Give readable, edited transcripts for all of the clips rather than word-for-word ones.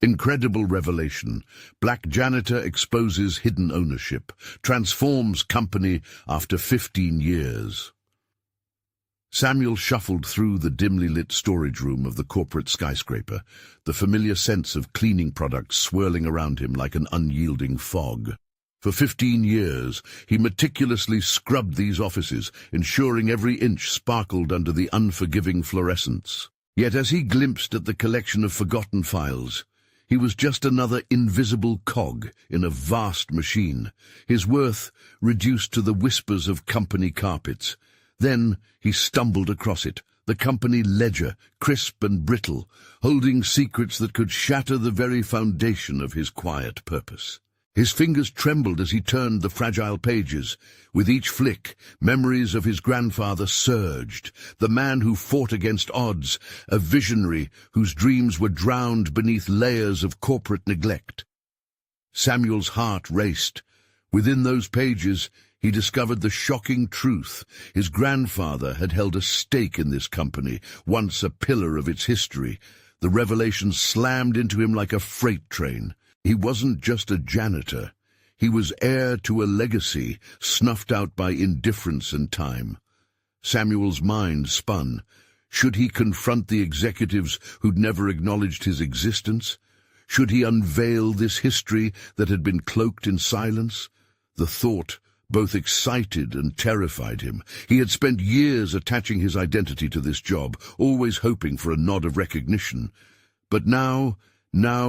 Incredible revelation. Black janitor exposes hidden ownership, transforms company after 15 years. Samuel shuffled through the dimly lit storage room of the corporate skyscraper, the familiar sense of cleaning products swirling around him like an unyielding fog. For 15 years, he meticulously scrubbed these offices, ensuring every inch sparkled under the unforgiving fluorescence. Yet as he glimpsed at the collection of forgotten files, he was just another invisible cog in a vast machine, his worth reduced to the whispers of company carpets. Then he stumbled across it, the company ledger, crisp and brittle, holding secrets that could shatter the very foundation of his quiet purpose. His fingers trembled as he turned the fragile pages. With each flick, memories of his grandfather surged, the man who fought against odds, a visionary whose dreams were drowned beneath layers of corporate neglect. Samuel's heart raced. Within those pages, he discovered the shocking truth. His grandfather had held a stake in this company, once a pillar of its history. The revelation slammed into him like a freight train. He wasn't just a janitor. He was heir to a legacy snuffed out by indifference and time. Samuel's mind spun. Should he confront the executives who'd never acknowledged his existence? Should he unveil this history that had been cloaked in silence? The thought both excited and terrified him. He had spent years attaching his identity to this job, always hoping for a nod of recognition. But now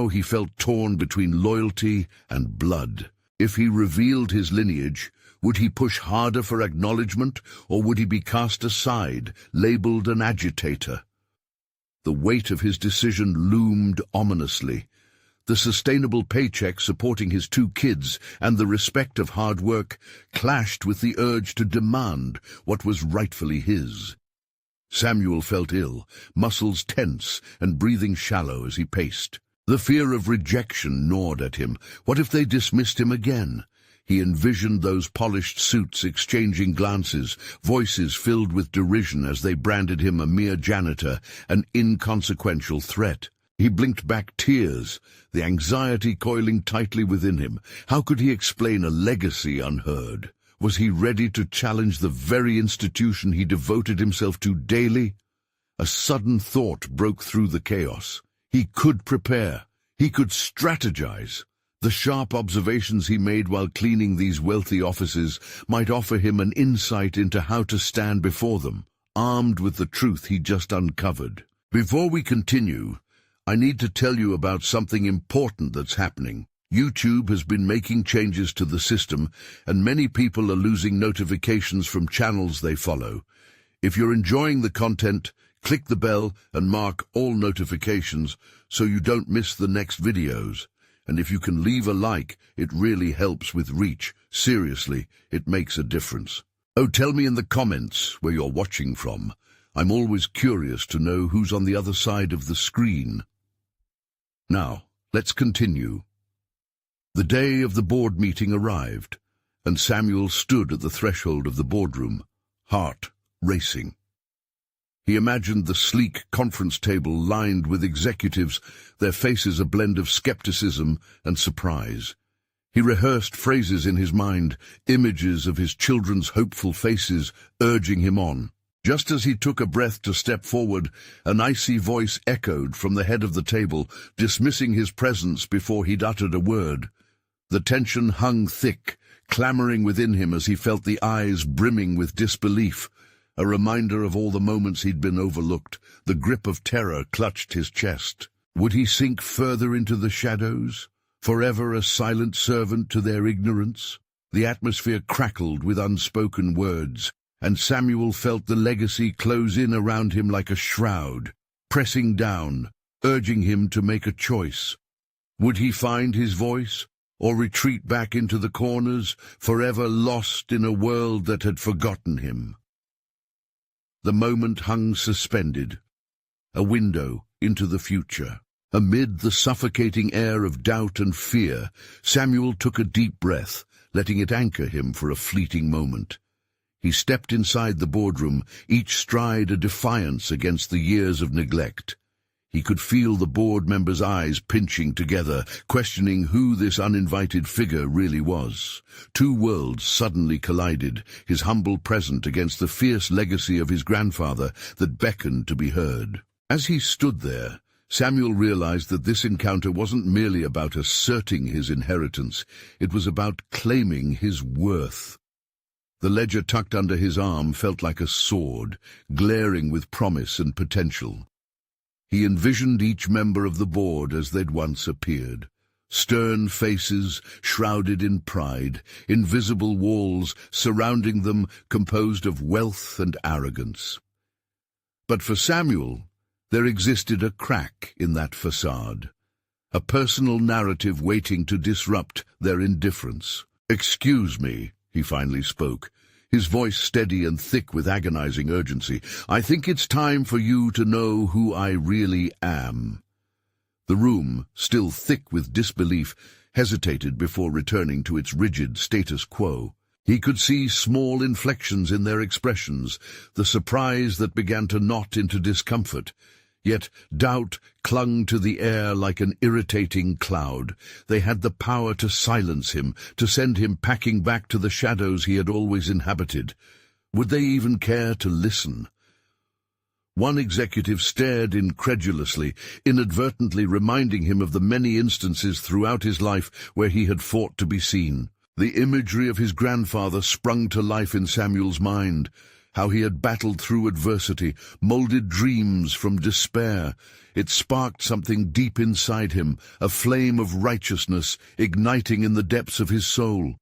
he felt torn between loyalty and blood. If he revealed his lineage, would he push harder for acknowledgement, or would he be cast aside, labeled an agitator? The weight of his decision loomed ominously. The sustainable paycheck supporting his 2 kids and the respect of hard work clashed with the urge to demand what was rightfully his. Samuel felt ill, muscles tense and breathing shallow as he paced. The fear of rejection gnawed at him. What if they dismissed him again? He envisioned those polished suits exchanging glances, voices filled with derision as they branded him a mere janitor, an inconsequential threat. He blinked back tears, the anxiety coiling tightly within him. How could he explain a legacy unheard? Was he ready to challenge the very institution he devoted himself to daily? A sudden thought broke through the chaos. He could prepare. He could strategize. The sharp observations he made while cleaning these wealthy offices might offer him an insight into how to stand before them, armed with the truth he just uncovered. Before we continue, I need to tell you about something important that's happening. YouTube has been making changes to the system, and many people are losing notifications from channels they follow. If you're enjoying the content, click the bell and mark all notifications so you don't miss the next videos. And if you can leave a like, it really helps with reach. Seriously, it makes a difference. Oh, tell me in the comments where you're watching from. I'm always curious to know who's on the other side of the screen. Now, let's continue. The day of the board meeting arrived, and Samuel stood at the threshold of the boardroom, heart racing. He imagined the sleek conference table lined with executives, their faces a blend of skepticism and surprise. He rehearsed phrases in his mind, images of his children's hopeful faces urging him on. Just as he took a breath to step forward, an icy voice echoed from the head of the table, dismissing his presence before he'd uttered a word. The tension hung thick, clamoring within him as he felt the eyes brimming with disbelief. A reminder of all the moments he'd been overlooked, the grip of terror clutched his chest. Would he sink further into the shadows, forever a silent servant to their ignorance? The atmosphere crackled with unspoken words, and Samuel felt the legacy close in around him like a shroud, pressing down, urging him to make a choice. Would he find his voice, or retreat back into the corners, forever lost in a world that had forgotten him? The moment hung suspended, a window into the future. Amid the suffocating air of doubt and fear, Samuel took a deep breath, letting it anchor him for a fleeting moment. He stepped inside the boardroom, each stride a defiance against the years of neglect. He could feel the board members' eyes pinching together, questioning who this uninvited figure really was. Two worlds suddenly collided, his humble present against the fierce legacy of his grandfather that beckoned to be heard. As he stood there, Samuel realized that this encounter wasn't merely about asserting his inheritance, it was about claiming his worth. The ledger tucked under his arm felt like a sword, glaring with promise and potential. He envisioned each member of the board as they'd once appeared. Stern faces, shrouded in pride, invisible walls surrounding them composed of wealth and arrogance. But for Samuel, there existed a crack in that facade, a personal narrative waiting to disrupt their indifference. "Excuse me," he finally spoke, his voice steady and thick with agonizing urgency. "I think it's time for you to know who I really am." The room, still thick with disbelief, hesitated before returning to its rigid status quo. He could see small inflections in their expressions, the surprise that began to knot into discomfort. Yet doubt clung to the air like an irritating cloud. They had the power to silence him, to send him packing back to the shadows he had always inhabited. Would they even care to listen? One executive stared incredulously, inadvertently reminding him of the many instances throughout his life where he had fought to be seen. The imagery of his grandfather sprung to life in Samuel's mind, how he had battled through adversity, molded dreams from despair. It sparked something deep inside him, a flame of righteousness igniting in the depths of his soul.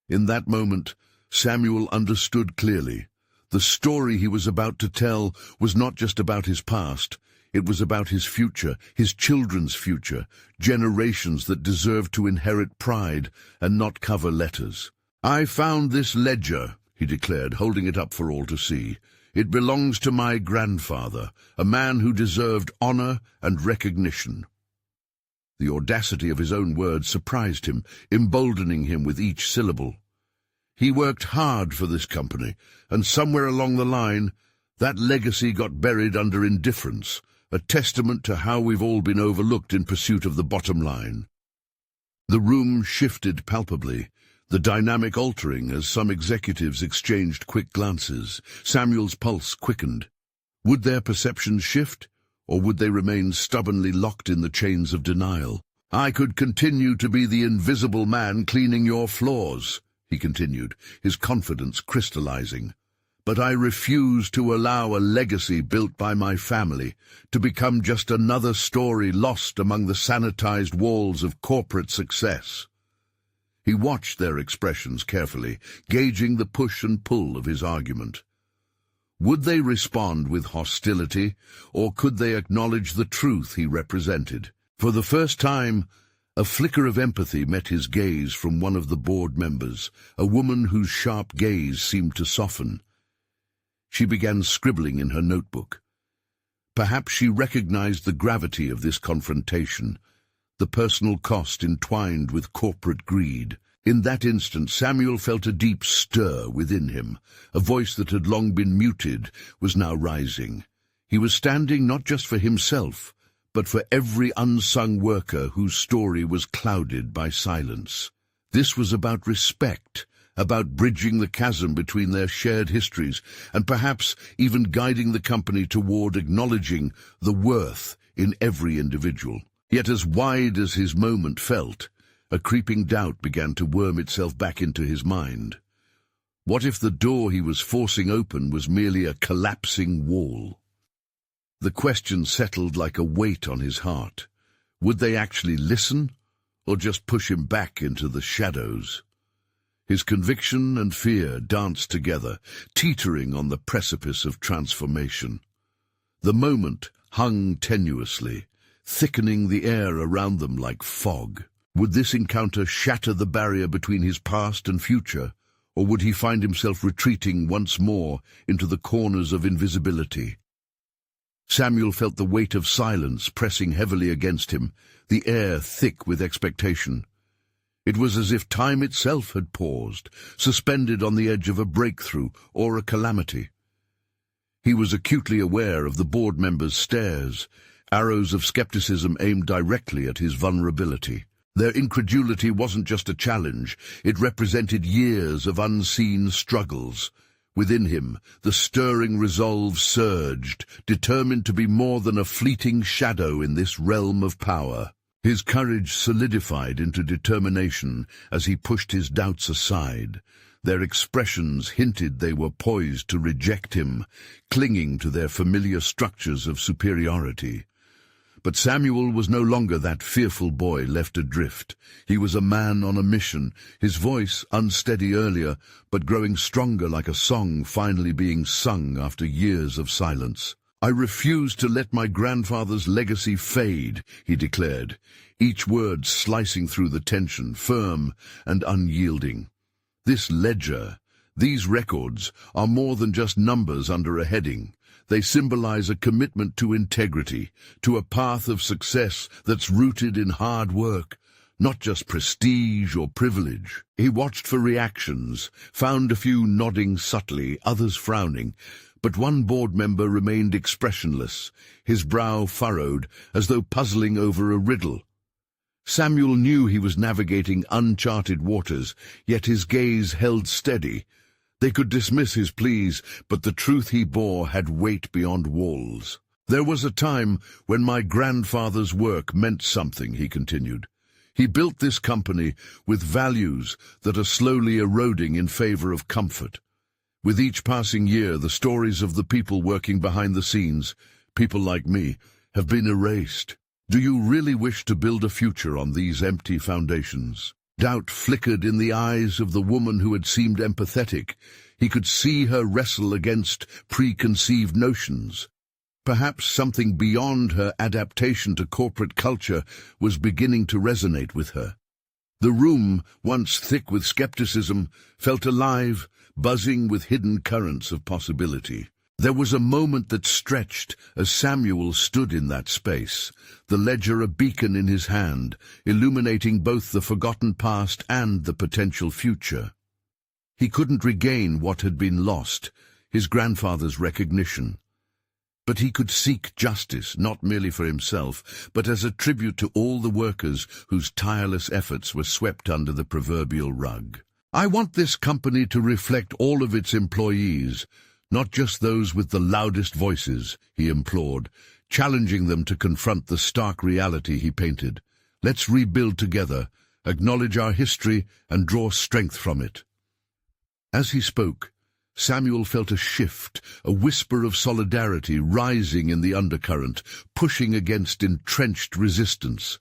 In that moment, Samuel understood clearly. The story he was about to tell was not just about his past. It was about his future, his children's future, generations that deserved to inherit pride and not cover letters. "I found this ledger," he declared, holding it up for all to see. "It belongs to my grandfather, a man who deserved honor and recognition." The audacity of his own words surprised him, emboldening him with each syllable. He worked hard for this company, and somewhere along the line, that legacy got buried under indifference, a testament to how we've all been overlooked in pursuit of the bottom line. The room shifted palpably, the dynamic altering as some executives exchanged quick glances. Samuel's pulse quickened. Would their perceptions shift, or would they remain stubbornly locked in the chains of denial? "I could continue to be the invisible man cleaning your floors," he continued, his confidence crystallizing. "But I refuse to allow a legacy built by my family to become just another story lost among the sanitized walls of corporate success." He watched their expressions carefully, gauging the push and pull of his argument. Would they respond with hostility, or could they acknowledge the truth he represented? For the first time, a flicker of empathy met his gaze from one of the board members, a woman whose sharp gaze seemed to soften. She began scribbling in her notebook. Perhaps she recognized the gravity of this confrontation, the personal cost entwined with corporate greed. In that instant, Samuel felt a deep stir within him. A voice that had long been muted was now rising. He was standing not just for himself, but for every unsung worker whose story was clouded by silence. This was about respect, about bridging the chasm between their shared histories, and perhaps even guiding the company toward acknowledging the worth in every individual. Yet as wide as his moment felt, a creeping doubt began to worm itself back into his mind. What if the door he was forcing open was merely a collapsing wall? The question settled like a weight on his heart. Would they actually listen, or just push him back into the shadows? His conviction and fear danced together, teetering on the precipice of transformation. The moment hung tenuously, thickening the air around them like fog. Would this encounter shatter the barrier between his past and future, or would he find himself retreating once more into the corners of invisibility? Samuel felt the weight of silence pressing heavily against him, the air thick with expectation. It was as if time itself had paused, suspended on the edge of a breakthrough or a calamity. He was acutely aware of the board members' stares, arrows of skepticism aimed directly at his vulnerability. Their incredulity wasn't just a challenge, it represented years of unseen struggles. Within him, the stirring resolve surged, determined to be more than a fleeting shadow in this realm of power. His courage solidified into determination as he pushed his doubts aside. Their expressions hinted they were poised to reject him, clinging to their familiar structures of superiority. But Samuel was no longer that fearful boy left adrift. He was a man on a mission, his voice unsteady earlier, but growing stronger like a song finally being sung after years of silence. "I refuse to let my grandfather's legacy fade," he declared, each word slicing through the tension, firm and unyielding. "This ledger, these records, are more than just numbers under a heading. They symbolize a commitment to integrity, to a path of success that's rooted in hard work, not just prestige or privilege." He watched for reactions, found a few nodding subtly, others frowning, but one board member remained expressionless, his brow furrowed, as though puzzling over a riddle. Samuel knew he was navigating uncharted waters, yet his gaze held steady. They could dismiss his pleas, but the truth he bore had weight beyond walls. "There was a time when my grandfather's work meant something," he continued. "He built this company with values that are slowly eroding in favor of comfort. With each passing year, the stories of the people working behind the scenes, people like me, have been erased. Do you really wish to build a future on these empty foundations?" Doubt flickered in the eyes of the woman who had seemed empathetic. He could see her wrestle against preconceived notions. Perhaps something beyond her adaptation to corporate culture was beginning to resonate with her. The room, once thick with skepticism, felt alive, buzzing with hidden currents of possibility. There was a moment that stretched as Samuel stood in that space, the ledger a beacon in his hand, illuminating both the forgotten past and the potential future. He couldn't regain what had been lost, his grandfather's recognition. But he could seek justice, not merely for himself, but as a tribute to all the workers whose tireless efforts were swept under the proverbial rug. "I want this company to reflect all of its employees, not just those with the loudest voices," he implored, challenging them to confront the stark reality he painted. "Let's rebuild together, acknowledge our history, and draw strength from it." As he spoke, Samuel felt a shift, a whisper of solidarity rising in the undercurrent, pushing against entrenched resistance.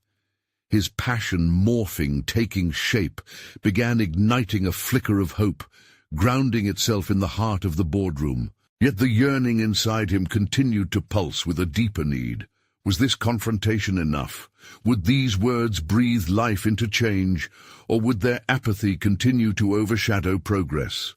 His passion morphing, taking shape, began igniting a flicker of hope, grounding itself in the heart of the boardroom. Yet the yearning inside him continued to pulse with a deeper need. Was this confrontation enough? Would these words breathe life into change, or would their apathy continue to overshadow progress?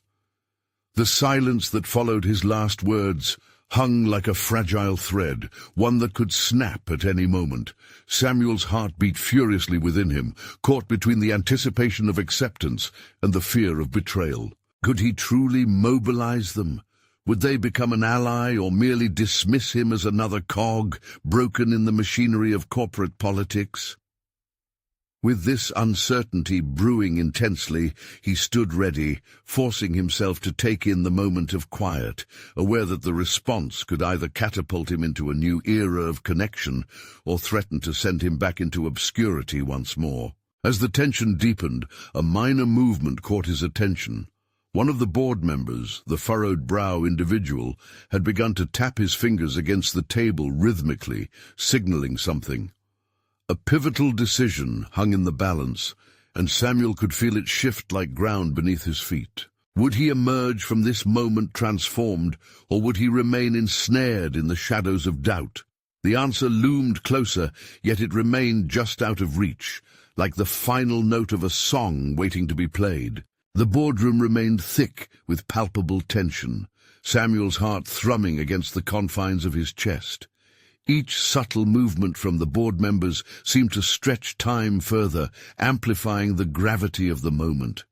The silence that followed his last words hung like a fragile thread, one that could snap at any moment. Samuel's heart beat furiously within him, caught between the anticipation of acceptance and the fear of betrayal. Could he truly mobilize them? Would they become an ally or merely dismiss him as another cog broken in the machinery of corporate politics? With this uncertainty brewing intensely, he stood ready, forcing himself to take in the moment of quiet, aware that the response could either catapult him into a new era of connection or threaten to send him back into obscurity once more. As the tension deepened, a minor movement caught his attention. One of the board members, the furrowed brow individual, had begun to tap his fingers against the table rhythmically, signaling something. A pivotal decision hung in the balance, and Samuel could feel it shift like ground beneath his feet. Would he emerge from this moment transformed, or would he remain ensnared in the shadows of doubt? The answer loomed closer, yet it remained just out of reach, like the final note of a song waiting to be played. The boardroom remained thick with palpable tension, Samuel's heart thrumming against the confines of his chest. Each subtle movement from the board members seemed to stretch time further, amplifying the gravity of the moment.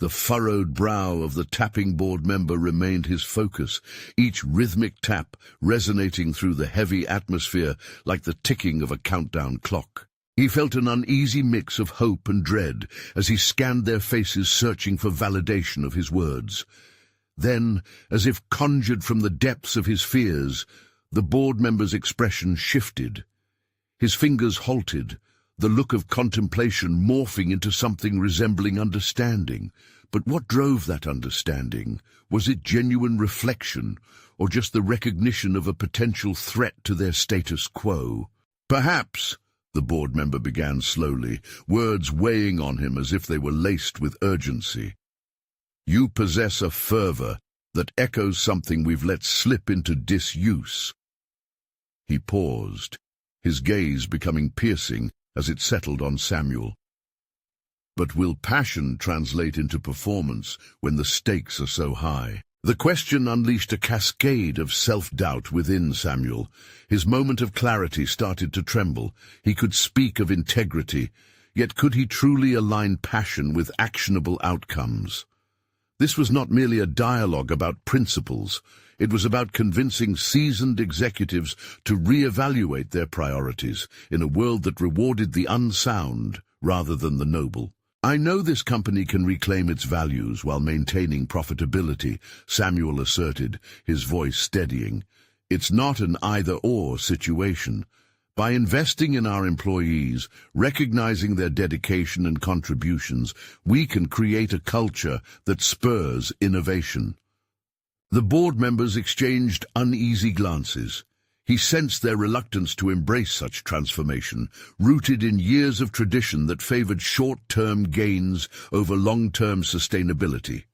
The furrowed brow of the tapping board member remained his focus, each rhythmic tap resonating through the heavy atmosphere like the ticking of a countdown clock. He felt an uneasy mix of hope and dread as he scanned their faces, searching for validation of his words. Then, as if conjured from the depths of his fears, the board member's expression shifted. His fingers halted, the look of contemplation morphing into something resembling understanding. But what drove that understanding? Was it genuine reflection, or just the recognition of a potential threat to their status quo? "Perhaps," the board member began slowly, words weighing on him as if they were laced with urgency. "You possess a fervor that echoes something we've let slip into disuse." He paused, his gaze becoming piercing as it settled on Samuel. But will passion translate into performance when the stakes are so high? The question unleashed a cascade of self-doubt within Samuel. His moment of clarity started to tremble. He could speak of integrity, yet could he truly align passion with actionable outcomes? This was not merely a dialogue about principles. It was about convincing seasoned executives to reevaluate their priorities in a world that rewarded the unsound rather than the noble. "I know this company can reclaim its values while maintaining profitability," Samuel asserted, his voice steadying. "It's not an either-or situation. By investing in our employees, recognizing their dedication and contributions, we can create a culture that spurs innovation." The board members exchanged uneasy glances. He sensed their reluctance to embrace such transformation, rooted in years of tradition that favored short-term gains over long-term sustainability.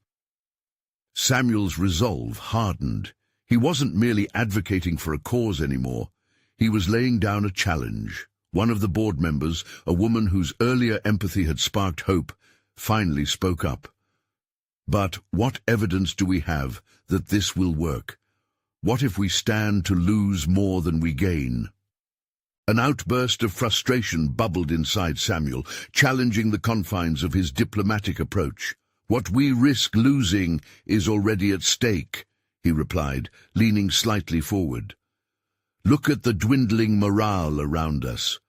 Samuel's resolve hardened. He wasn't merely advocating for a cause anymore. He was laying down a challenge. One of the board members, a woman whose earlier empathy had sparked hope, finally spoke up. "But what evidence do we have that this will work? What if we stand to lose more than we gain?" An outburst of frustration bubbled inside Samuel, challenging the confines of his diplomatic approach. "What we risk losing is already at stake," he replied, leaning slightly forward. "Look at the dwindling morale around us.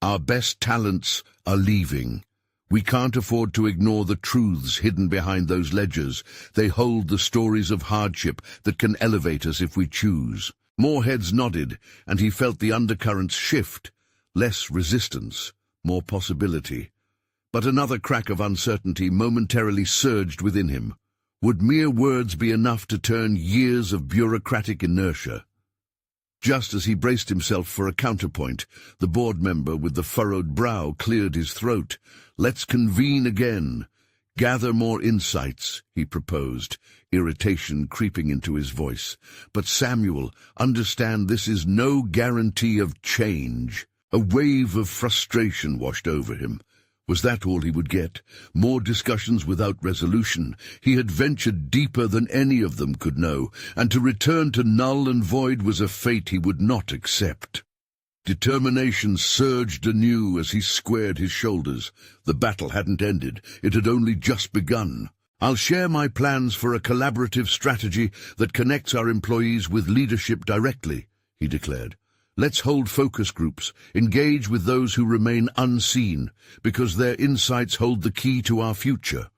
Our best talents are leaving. We can't afford to ignore the truths hidden behind those ledgers. They hold the stories of hardship that can elevate us if we choose." More heads nodded, and he felt the undercurrents shift. Less resistance, more possibility. But another crack of uncertainty momentarily surged within him. Would mere words be enough to turn years of bureaucratic inertia? Just as he braced himself for a counterpoint, the board member with the furrowed brow cleared his throat. "Let's convene again. Gather more insights," he proposed, irritation creeping into his voice. "But Samuel, understand this is no guarantee of change." A wave of frustration washed over him. Was that all he would get? More discussions without resolution? He had ventured deeper than any of them could know, and to return to null and void was a fate he would not accept. Determination surged anew as he squared his shoulders. The battle hadn't ended. It had only just begun. "I'll share my plans for a collaborative strategy that connects our employees with leadership directly," he declared. "Let's hold focus groups, engage with those who remain unseen, because their insights hold the key to our future."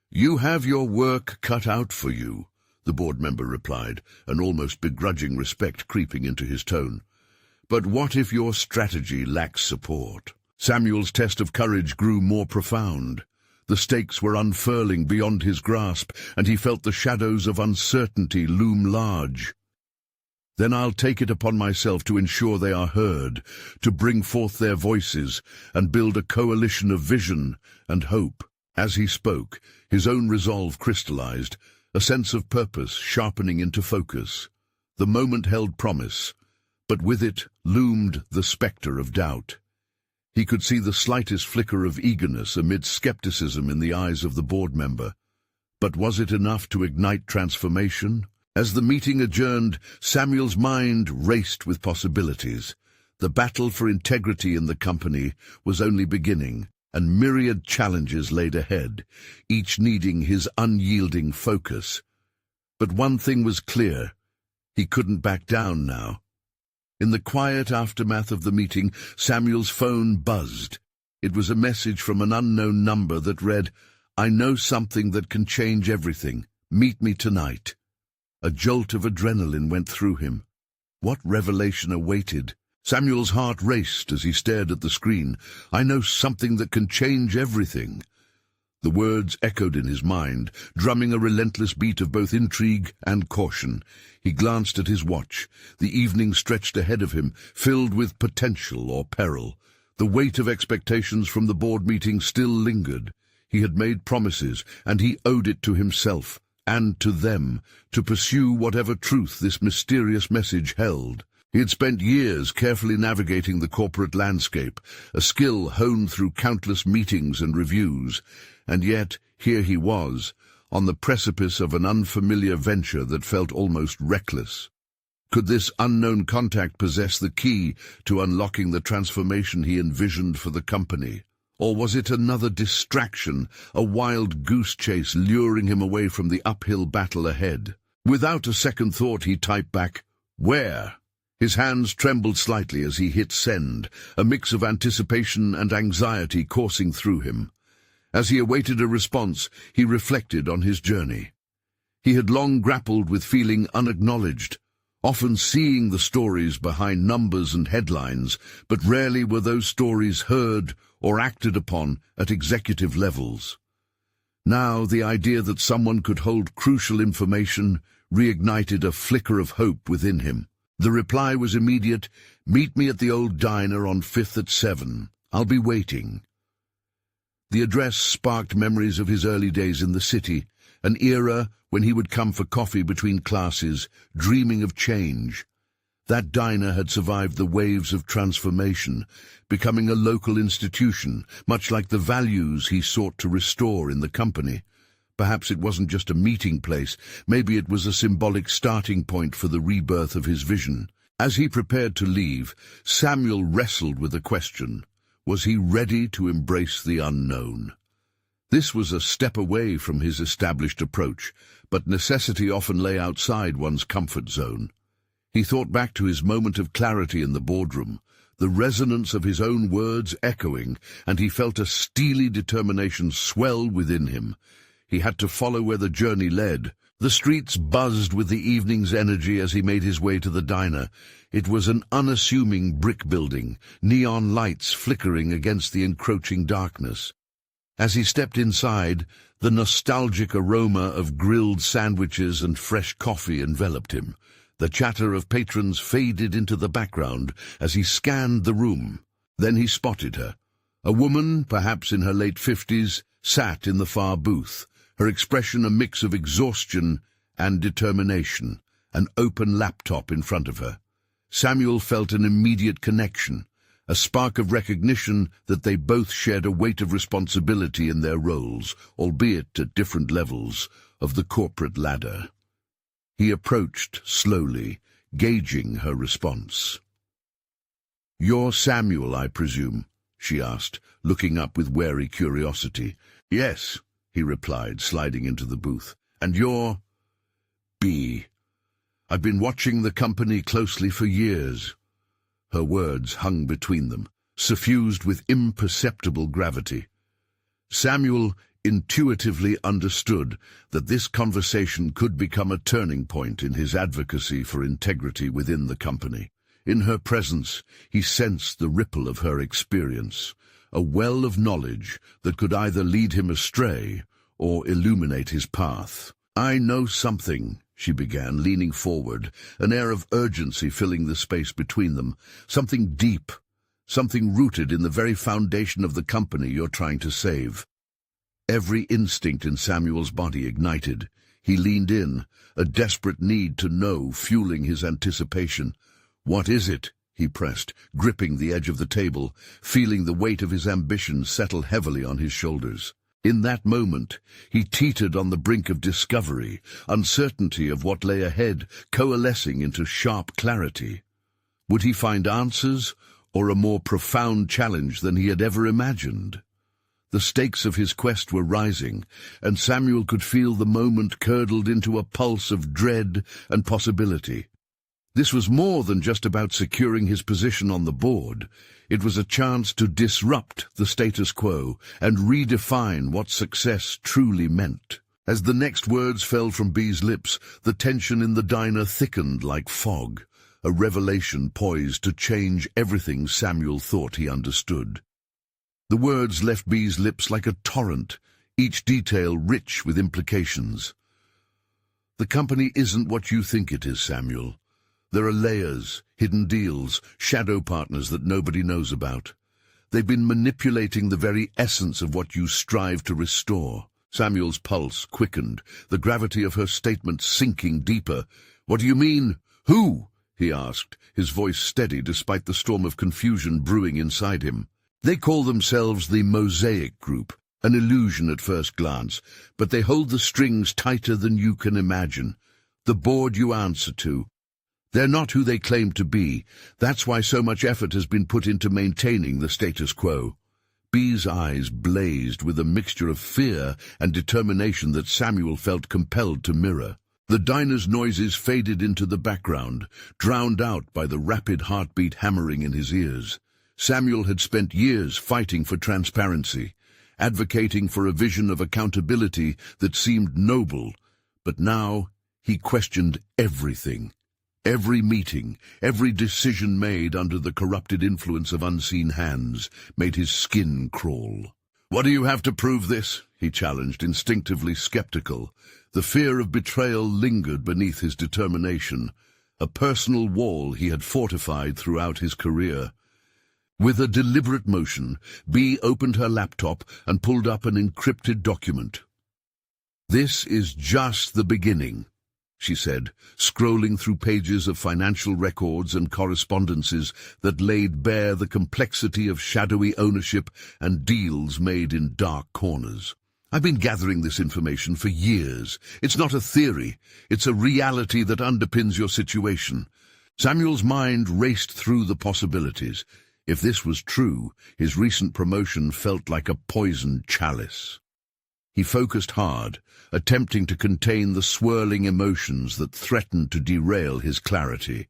"You have your work cut out for you," the board member replied, an almost begrudging respect creeping into his tone. "But what if your strategy lacks support?" Samuel's test of courage grew more profound. The stakes were unfurling beyond his grasp, and he felt the shadows of uncertainty loom large. "Then I'll take it upon myself to ensure they are heard, to bring forth their voices, and build a coalition of vision and hope." As he spoke, his own resolve crystallized, a sense of purpose sharpening into focus. The moment held promise, but with it loomed the spectre of doubt. He could see the slightest flicker of eagerness amid skepticism in the eyes of the board member. But was it enough to ignite transformation? As the meeting adjourned, Samuel's mind raced with possibilities. The battle for integrity in the company was only beginning. and myriad challenges laid ahead, each needing his unyielding focus. But one thing was clear: he couldn't back down now. In the quiet aftermath of the meeting, Samuel's phone buzzed. It was a message from an unknown number that read, "I know something that can change everything. Meet me tonight." A jolt of adrenaline went through him. What revelation awaited? Samuel's heart raced as he stared at the screen. "I know something that can change everything." The words echoed in his mind, drumming a relentless beat of both intrigue and caution. He glanced at his watch. The evening stretched ahead of him, filled with potential or peril. The weight of expectations from the board meeting still lingered. He had made promises, and he owed it to himself, and to them, to pursue whatever truth this mysterious message held. He had spent years carefully navigating the corporate landscape, a skill honed through countless meetings and reviews, and yet here he was, on the precipice of an unfamiliar venture that felt almost reckless. Could this unknown contact possess the key to unlocking the transformation he envisioned for the company? Or was it another distraction, a wild goose chase luring him away from the uphill battle ahead? Without a second thought, he typed back, "Where?" His hands trembled slightly as he hit send, a mix of anticipation and anxiety coursing through him. As he awaited a response, he reflected on his journey. He had long grappled with feeling unacknowledged, often seeing the stories behind numbers and headlines, but rarely were those stories heard or acted upon at executive levels. Now, the idea that someone could hold crucial information reignited a flicker of hope within him. The reply was immediate: "Meet me at the old diner on 5th at 7. I'll be waiting." The address sparked memories of his early days in the city, an era when he would come for coffee between classes, dreaming of change. That diner had survived the waves of transformation, becoming a local institution, much like the values he sought to restore in the company. Perhaps it wasn't just a meeting place, maybe it was a symbolic starting point for the rebirth of his vision. As he prepared to leave, Samuel wrestled with a question. Was he ready to embrace the unknown? This was a step away from his established approach, but necessity often lay outside one's comfort zone. He thought back to his moment of clarity in the boardroom, the resonance of his own words echoing, and he felt a steely determination swell within him. He had to follow where the journey led. The streets buzzed with the evening's energy as he made his way to the diner. It was an unassuming brick building, neon lights flickering against the encroaching darkness. As he stepped inside, the nostalgic aroma of grilled sandwiches and fresh coffee enveloped him. The chatter of patrons faded into the background as he scanned the room. Then he spotted her. A woman, perhaps in her late 50s, sat in the far booth, her expression a mix of exhaustion and determination, an open laptop in front of her. Samuel felt an immediate connection, a spark of recognition that they both shared a weight of responsibility in their roles, albeit at different levels, of the corporate ladder. He approached slowly, gauging her response. "You're Samuel, I presume?" she asked, looking up with wary curiosity. "Yes," he replied, sliding into the booth. "And you're—" "B. I've been watching the company closely for years." Her words hung between them, suffused with imperceptible gravity. Samuel intuitively understood that this conversation could become a turning point in his advocacy for integrity within the company. In her presence, he sensed the ripple of her experience, a well of knowledge that could either lead him astray or illuminate his path. "I know something," she began, leaning forward, an air of urgency filling the space between them. "Something deep, something rooted in the very foundation of the company you're trying to save." Every instinct in Samuel's body ignited. He leaned in, a desperate need to know fueling his anticipation. "What is it?" he pressed, gripping the edge of the table, feeling the weight of his ambition settle heavily on his shoulders. In that moment, he teetered on the brink of discovery, uncertainty of what lay ahead coalescing into sharp clarity. Would he find answers, or a more profound challenge than he had ever imagined? The stakes of his quest were rising, and Samuel could feel the moment curdled into a pulse of dread and possibility. This was more than just about securing his position on the board. It was a chance to disrupt the status quo and redefine what success truly meant. As the next words fell from B's lips, the tension in the diner thickened like fog, a revelation poised to change everything Samuel thought he understood. The words left B's lips like a torrent, each detail rich with implications. "The company isn't what you think it is, Samuel. There are layers, hidden deals, shadow partners that nobody knows about. They've been manipulating the very essence of what you strive to restore." Samuel's pulse quickened, the gravity of her statement sinking deeper. "What do you mean? Who?" he asked, his voice steady despite the storm of confusion brewing inside him. "They call themselves the Mosaic Group, an illusion at first glance, but they hold the strings tighter than you can imagine. The board you answer to. They're not who they claim to be. That's why so much effort has been put into maintaining the status quo." B's eyes blazed with a mixture of fear and determination that Samuel felt compelled to mirror. The diner's noises faded into the background, drowned out by the rapid heartbeat hammering in his ears. Samuel had spent years fighting for transparency, advocating for a vision of accountability that seemed noble, but now he questioned everything. Every meeting, every decision made under the corrupted influence of unseen hands made his skin crawl. "What do you have to prove this?" he challenged, instinctively skeptical. The fear of betrayal lingered beneath his determination, a personal wall he had fortified throughout his career. With a deliberate motion, B opened her laptop and pulled up an encrypted document. "This is just the beginning," she said, scrolling through pages of financial records and correspondences that laid bare the complexity of shadowy ownership and deals made in dark corners. "I've been gathering this information for years. It's not a theory. It's a reality that underpins your situation." Samuel's mind raced through the possibilities. If this was true, his recent promotion felt like a poisoned chalice. He focused hard, attempting to contain the swirling emotions that threatened to derail his clarity.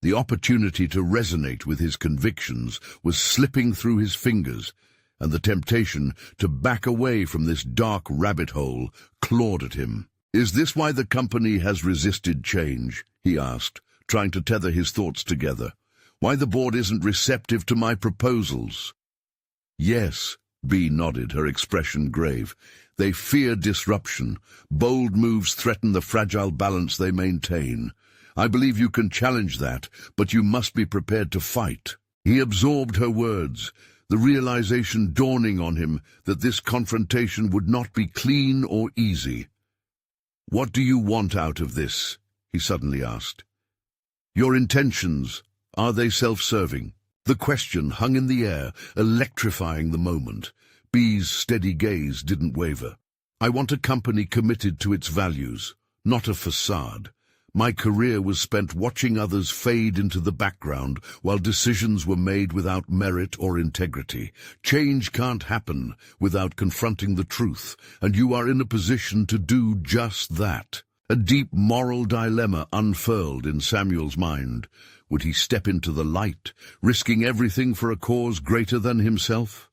The opportunity to resonate with his convictions was slipping through his fingers, and the temptation to back away from this dark rabbit hole clawed at him. "Is this why the company has resisted change?" he asked, trying to tether his thoughts together. "Why the board isn't receptive to my proposals?" "Yes," B nodded, her expression grave. "They fear disruption. Bold moves threaten the fragile balance they maintain. I believe you can challenge that, but you must be prepared to fight." He absorbed her words, the realization dawning on him that this confrontation would not be clean or easy. "What do you want out of this?" he suddenly asked. "Your intentions, are they self-serving?" The question hung in the air, electrifying the moment. B's steady gaze didn't waver. "I want a company committed to its values, not a facade. My career was spent watching others fade into the background while decisions were made without merit or integrity. Change can't happen without confronting the truth, and you are in a position to do just that." A deep moral dilemma unfurled in Samuel's mind. Would he step into the light, risking everything for a cause greater than himself?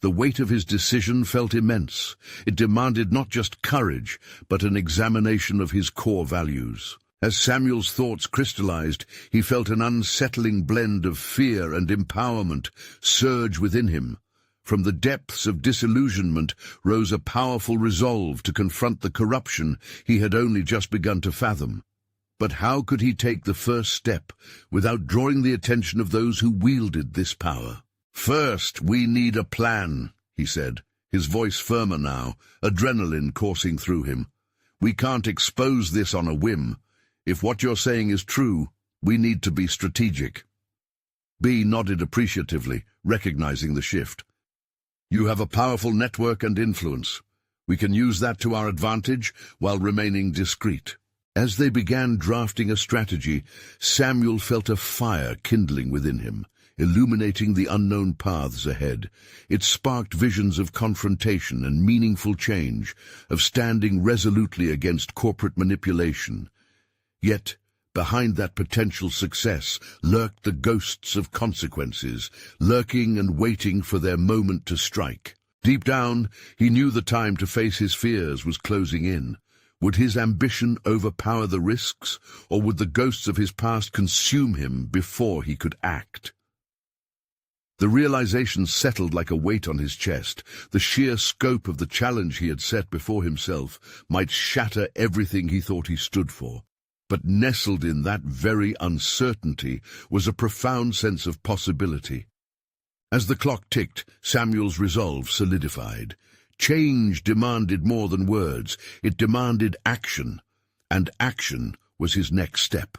The weight of his decision felt immense. It demanded not just courage, but an examination of his core values. As Samuel's thoughts crystallized, he felt an unsettling blend of fear and empowerment surge within him. From the depths of disillusionment rose a powerful resolve to confront the corruption he had only just begun to fathom. But how could he take the first step without drawing the attention of those who wielded this power? "First, we need a plan," he said, his voice firmer now, adrenaline coursing through him. "We can't expose this on a whim. If what you're saying is true, we need to be strategic." B nodded appreciatively, recognizing the shift. "You have a powerful network and influence. We can use that to our advantage while remaining discreet." As they began drafting a strategy, Samuel felt a fire kindling within him. illuminating the unknown paths ahead. It sparked visions of confrontation and meaningful change, of standing resolutely against corporate manipulation. Yet, behind that potential success lurked the ghosts of consequences, lurking and waiting for their moment to strike. Deep down, he knew the time to face his fears was closing in. Would his ambition overpower the risks, or would the ghosts of his past consume him before he could act? The realization settled like a weight on his chest. The sheer scope of the challenge he had set before himself might shatter everything he thought he stood for. But nestled in that very uncertainty was a profound sense of possibility. As the clock ticked, Samuel's resolve solidified. Change demanded more than words. It demanded action, and action was his next step.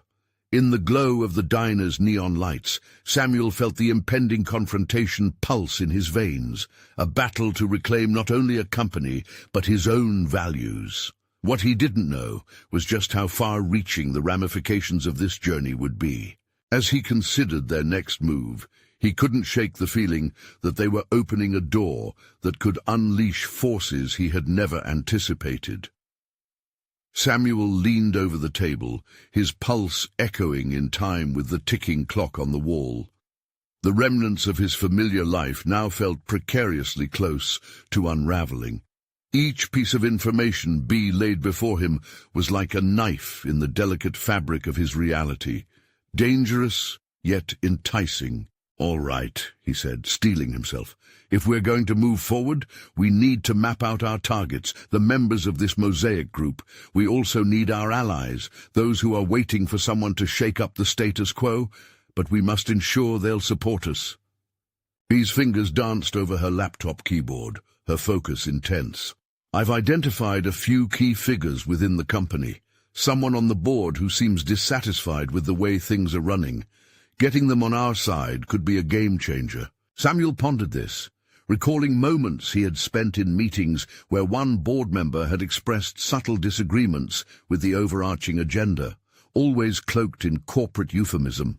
In the glow of the diner's neon lights, Samuel felt the impending confrontation pulse in his veins, a battle to reclaim not only a company, but his own values. What he didn't know was just how far-reaching the ramifications of this journey would be. As he considered their next move, he couldn't shake the feeling that they were opening a door that could unleash forces he had never anticipated. Samuel leaned over the table, his pulse echoing in time with the ticking clock on the wall. The remnants of his familiar life now felt precariously close to unraveling. Each piece of information B laid before him was like a knife in the delicate fabric of his reality, dangerous yet enticing. "All right," he said, steeling himself. "If we're going to move forward, we need to map out our targets, the members of this mosaic group. We also need our allies, those who are waiting for someone to shake up the status quo, but we must ensure they'll support us." Bee's fingers danced over her laptop keyboard, her focus intense. "I've identified a few key figures within the company. Someone on the board who seems dissatisfied with the way things are running. Getting them on our side could be a game-changer." Samuel pondered this, recalling moments he had spent in meetings where one board member had expressed subtle disagreements with the overarching agenda, always cloaked in corporate euphemism.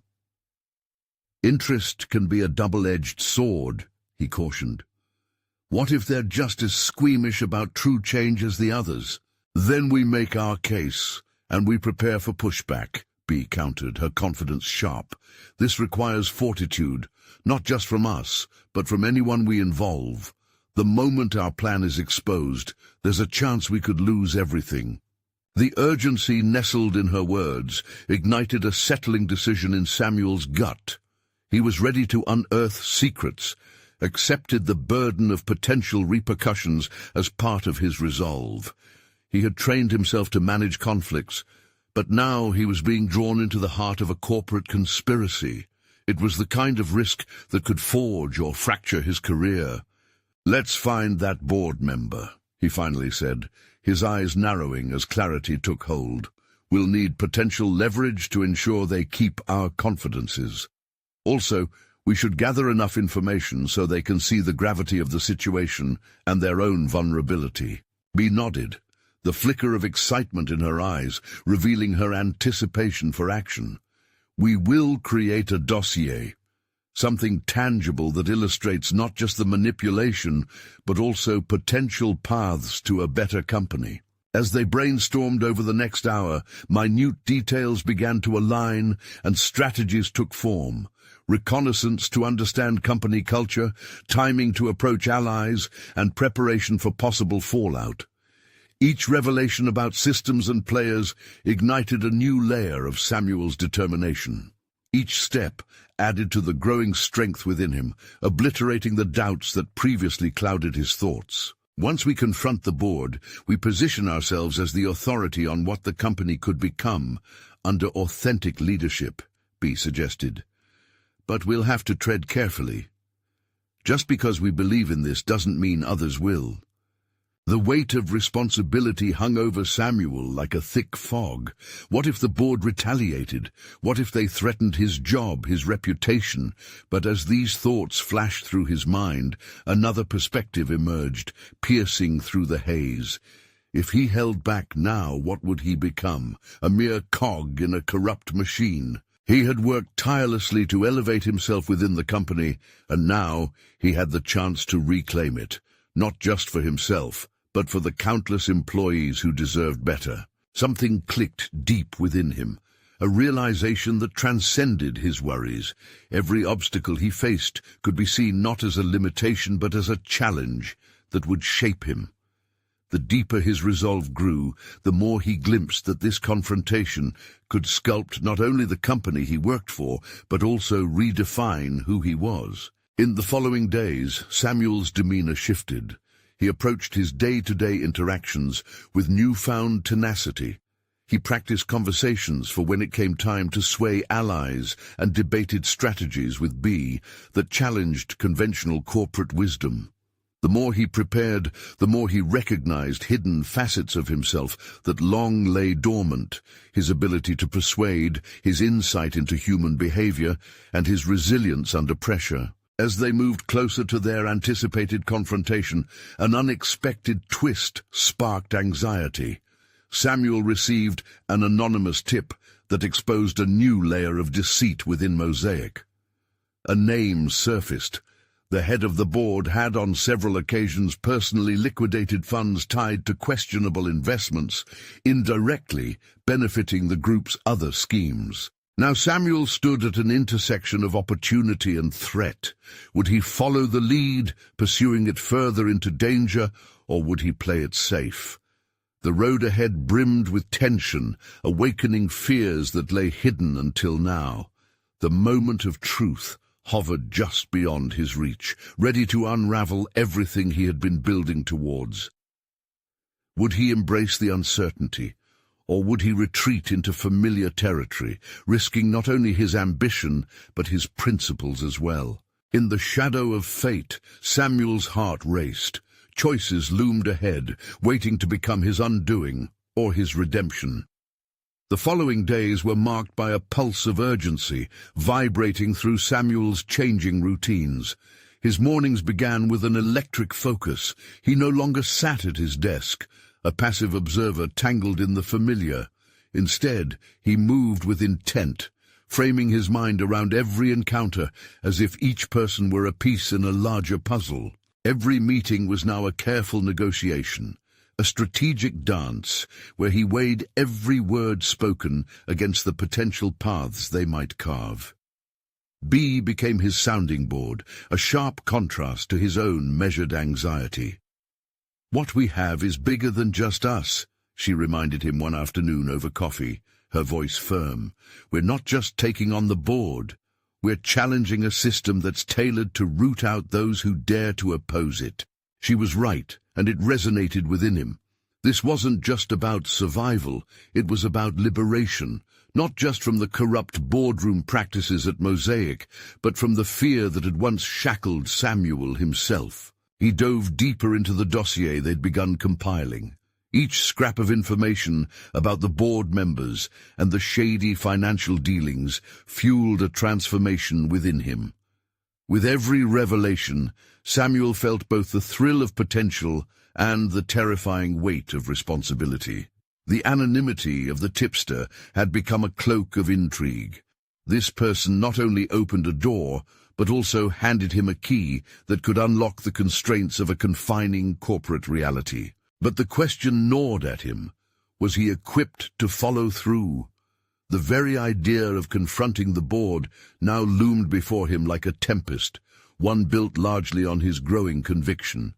"Interest can be a double-edged sword," he cautioned. "What if they're just as squeamish about true change as the others? Then we make our case, and we prepare for pushback," Bee countered, her confidence sharp. "This requires fortitude, not just from us, but from anyone we involve. The moment our plan is exposed, there's a chance we could lose everything." The urgency nestled in her words ignited a settling decision in Samuel's gut. He was ready to unearth secrets, accepted the burden of potential repercussions as part of his resolve. He had trained himself to manage conflicts, but now he was being drawn into the heart of a corporate conspiracy. It was the kind of risk that could forge or fracture his career. "Let's find that board member," he finally said, his eyes narrowing as clarity took hold. "We'll need potential leverage to ensure they keep our confidences. Also, we should gather enough information so they can see the gravity of the situation and their own vulnerability." Bee nodded, the flicker of excitement in her eyes revealing her anticipation for action. "We will create a dossier, something tangible that illustrates not just the manipulation, but also potential paths to a better company." As they brainstormed over the next hour, minute details began to align and strategies took form. Reconnaissance to understand company culture, timing to approach allies, and preparation for possible fallout. Each revelation about systems and players ignited a new layer of Samuel's determination. Each step added to the growing strength within him, obliterating the doubts that previously clouded his thoughts. "Once we confront the board, we position ourselves as the authority on what the company could become under authentic leadership," Bee suggested. "But we'll have to tread carefully. Just because we believe in this doesn't mean others will." The weight of responsibility hung over Samuel like a thick fog. What if the board retaliated? What if they threatened his job, his reputation? But as these thoughts flashed through his mind, another perspective emerged, piercing through the haze. If he held back now, what would he become? A mere cog in a corrupt machine. He had worked tirelessly to elevate himself within the company, and now he had the chance to reclaim it, not just for himself, but for the countless employees who deserved better. Something clicked deep within him, a realization that transcended his worries. Every obstacle he faced could be seen not as a limitation but as a challenge that would shape him. The deeper his resolve grew, the more he glimpsed that this confrontation could sculpt not only the company he worked for, but also redefine who he was. In the following days, Samuel's demeanor shifted. He approached his day-to-day interactions with newfound tenacity. He practiced conversations for when it came time to sway allies and debated strategies with B that challenged conventional corporate wisdom. The more he prepared, the more he recognized hidden facets of himself that long lay dormant, his ability to persuade, his insight into human behavior, and his resilience under pressure. As they moved closer to their anticipated confrontation, an unexpected twist sparked anxiety. Samuel received an anonymous tip that exposed a new layer of deceit within Mosaic. A name surfaced. The head of the board had on several occasions personally liquidated funds tied to questionable investments, indirectly benefiting the group's other schemes. Now Samuel stood at an intersection of opportunity and threat. Would he follow the lead, pursuing it further into danger, or would he play it safe? The road ahead brimmed with tension, awakening fears that lay hidden until now. The moment of truth hovered just beyond his reach, ready to unravel everything he had been building towards. Would he embrace the uncertainty, or would he retreat into familiar territory, risking not only his ambition but his principles as well? In the shadow of fate, Samuel's heart raced. Choices loomed ahead, waiting to become his undoing or his redemption. The following days were marked by a pulse of urgency, vibrating through Samuel's changing routines. His mornings began with an electric focus. He no longer sat at his desk, a passive observer tangled in the familiar. Instead, he moved with intent, framing his mind around every encounter as if each person were a piece in a larger puzzle. Every meeting was now a careful negotiation, a strategic dance where he weighed every word spoken against the potential paths they might carve. B became his sounding board, a sharp contrast to his own measured anxiety. "What we have is bigger than just us," she reminded him one afternoon over coffee, her voice firm. "We're not just taking on the board. We're challenging a system that's tailored to root out those who dare to oppose it." She was right, and it resonated within him. This wasn't just about survival, it was about liberation, not just from the corrupt boardroom practices at Mosaic, but from the fear that had once shackled Samuel himself. He dove deeper into the dossier they'd begun compiling. Each scrap of information about the board members and the shady financial dealings fueled a transformation within him. With every revelation, Samuel felt both the thrill of potential and the terrifying weight of responsibility. The anonymity of the tipster had become a cloak of intrigue. This person not only opened a door, but also handed him a key that could unlock the constraints of a confining corporate reality. But the question gnawed at him. Was he equipped to follow through? The very idea of confronting the board now loomed before him like a tempest, one built largely on his growing conviction.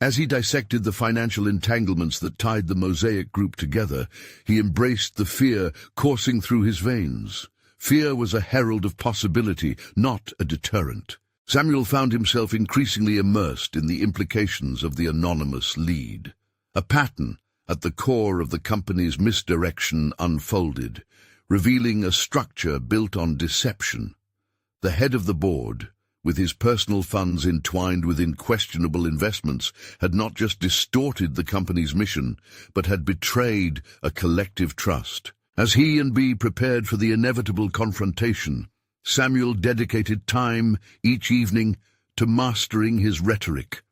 As he dissected the financial entanglements that tied the Mosaic group together, he embraced the fear coursing through his veins. Fear was a herald of possibility, not a deterrent. Samuel found himself increasingly immersed in the implications of the anonymous lead. A pattern at the core of the company's misdirection unfolded, revealing a structure built on deception. The head of the board, with his personal funds entwined within questionable investments, had not just distorted the company's mission, but had betrayed a collective trust. As he and B prepared for the inevitable confrontation, Samuel dedicated time each evening to mastering his rhetoric,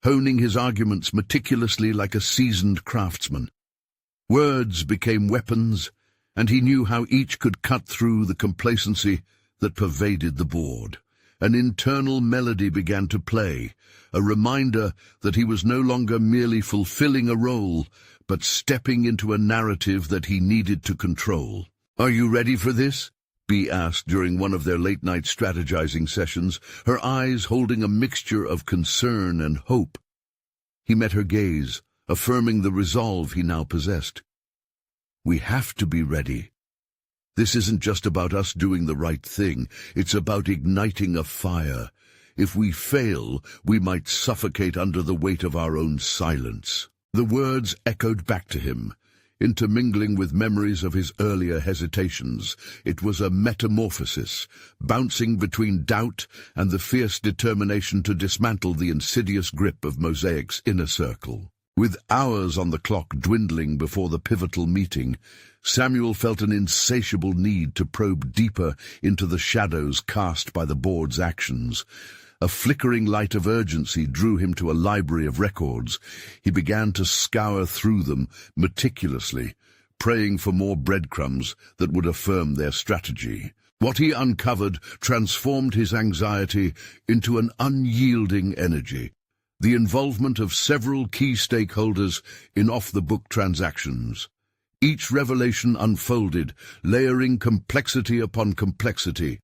honing his arguments meticulously like a seasoned craftsman. Words became weapons, and he knew how each could cut through the complacency that pervaded the board. An internal melody began to play, a reminder that he was no longer merely fulfilling a role, but stepping into a narrative that he needed to control. "Are you ready for this?" Bea asked during one of their late-night strategizing sessions, her eyes holding a mixture of concern and hope. He met her gaze, affirming the resolve he now possessed. "We have to be ready. This isn't just about us doing the right thing, it's about igniting a fire. If we fail, we might suffocate under the weight of our own silence." The words echoed back to him, intermingling with memories of his earlier hesitations. It was a metamorphosis, bouncing between doubt and the fierce determination to dismantle the insidious grip of Mosaic's inner circle. With hours on the clock dwindling before the pivotal meeting, Samuel felt an insatiable need to probe deeper into the shadows cast by the board's actions. A flickering light of urgency drew him to a library of records. He began to scour through them meticulously, praying for more breadcrumbs that would affirm their strategy. What he uncovered transformed his anxiety into an unyielding energy. The involvement of several key stakeholders in off-the-book transactions. Each revelation unfolded, layering complexity upon complexity.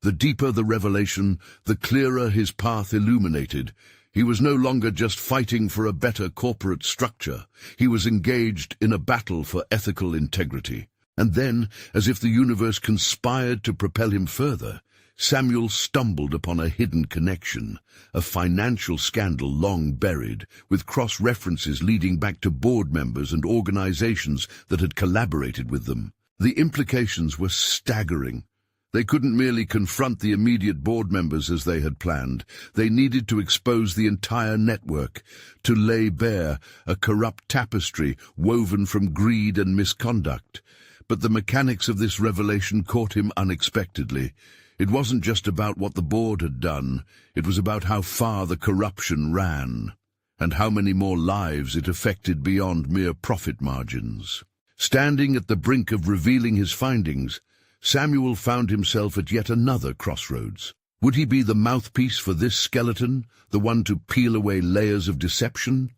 The deeper the revelation, the clearer his path illuminated. He was no longer just fighting for a better corporate structure. He was engaged in a battle for ethical integrity. And then, as if the universe conspired to propel him further, Samuel stumbled upon a hidden connection, a financial scandal long buried, with cross-references leading back to board members and organizations that had collaborated with them. The implications were staggering. They couldn't merely confront the immediate board members as they had planned. They needed to expose the entire network, to lay bare a corrupt tapestry woven from greed and misconduct. But the mechanics of this revelation caught him unexpectedly. It wasn't just about what the board had done. It was about how far the corruption ran, and how many more lives it affected beyond mere profit margins. Standing at the brink of revealing his findings, Samuel found himself at yet another crossroads. Would he be the mouthpiece for this skeleton, the one to peel away layers of deception?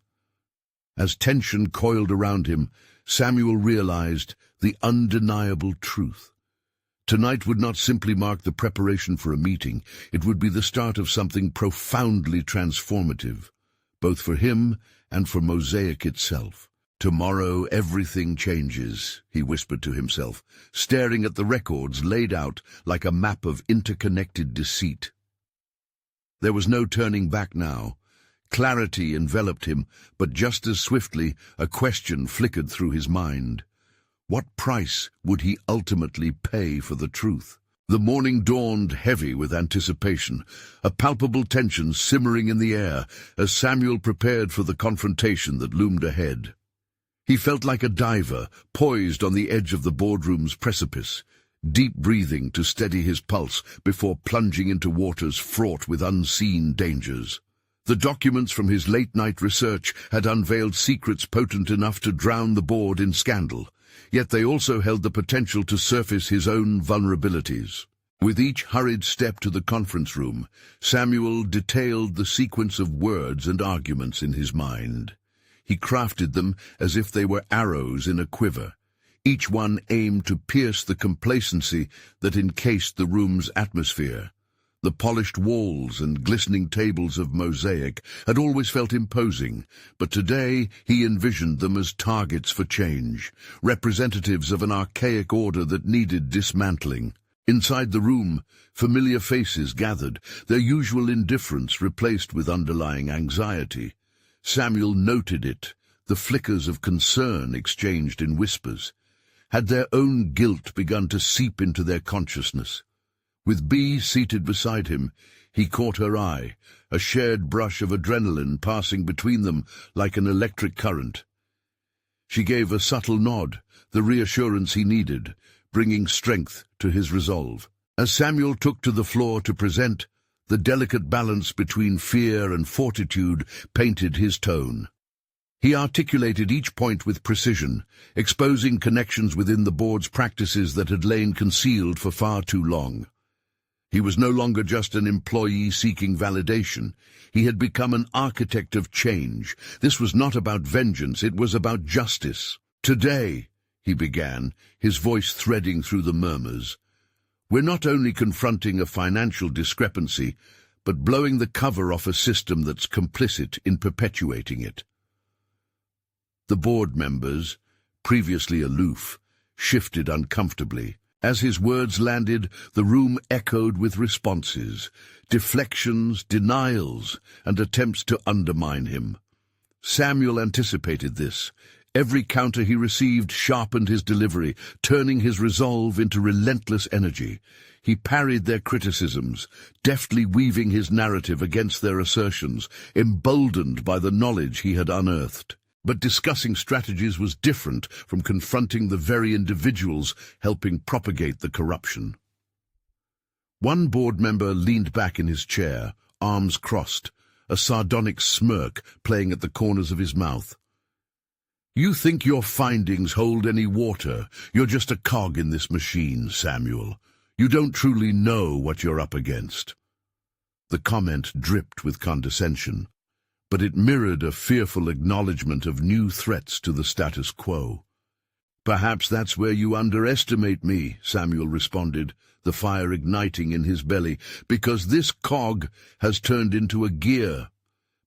As tension coiled around him, Samuel realized the undeniable truth. Tonight would not simply mark the preparation for a meeting, it would be the start of something profoundly transformative, both for him and for Mosaic itself. "Tomorrow everything changes," he whispered to himself, staring at the records laid out like a map of interconnected deceit. There was no turning back now. Clarity enveloped him, but just as swiftly a question flickered through his mind. What price would he ultimately pay for the truth? The morning dawned heavy with anticipation, a palpable tension simmering in the air as Samuel prepared for the confrontation that loomed ahead. He felt like a diver, poised on the edge of the boardroom's precipice, deep breathing to steady his pulse before plunging into waters fraught with unseen dangers. The documents from his late-night research had unveiled secrets potent enough to drown the board in scandal, yet they also held the potential to surface his own vulnerabilities. With each hurried step to the conference room, Samuel detailed the sequence of words and arguments in his mind. He crafted them as if they were arrows in a quiver. Each one aimed to pierce the complacency that encased the room's atmosphere. The polished walls and glistening tables of Mosaic had always felt imposing, but today he envisioned them as targets for change, representatives of an archaic order that needed dismantling. Inside the room, familiar faces gathered, their usual indifference replaced with underlying anxiety. Samuel noted it, the flickers of concern exchanged in whispers. Had their own guilt begun to seep into their consciousness? With Bea seated beside him, he caught her eye, a shared brush of adrenaline passing between them like an electric current. She gave a subtle nod, the reassurance he needed, bringing strength to his resolve. As Samuel took to the floor to present, the delicate balance between fear and fortitude painted his tone. He articulated each point with precision, exposing connections within the board's practices that had lain concealed for far too long. He was no longer just an employee seeking validation. He had become an architect of change. This was not about vengeance, it was about justice. "Today," he began, his voice threading through the murmurs, "we're not only confronting a financial discrepancy, but blowing the cover off a system that's complicit in perpetuating it." The board members, previously aloof, shifted uncomfortably. As his words landed, the room echoed with responses, deflections, denials, and attempts to undermine him. Samuel anticipated this. Every counter he received sharpened his delivery, turning his resolve into relentless energy. He parried their criticisms, deftly weaving his narrative against their assertions, emboldened by the knowledge he had unearthed. But discussing strategies was different from confronting the very individuals helping propagate the corruption. One board member leaned back in his chair, arms crossed, a sardonic smirk playing at the corners of his mouth. "You think your findings hold any water? You're just a cog in this machine, Samuel. You don't truly know what you're up against." The comment dripped with condescension, but it mirrored a fearful acknowledgement of new threats to the status quo. "Perhaps that's where you underestimate me," Samuel responded, the fire igniting in his belly, "because this cog has turned into a gear.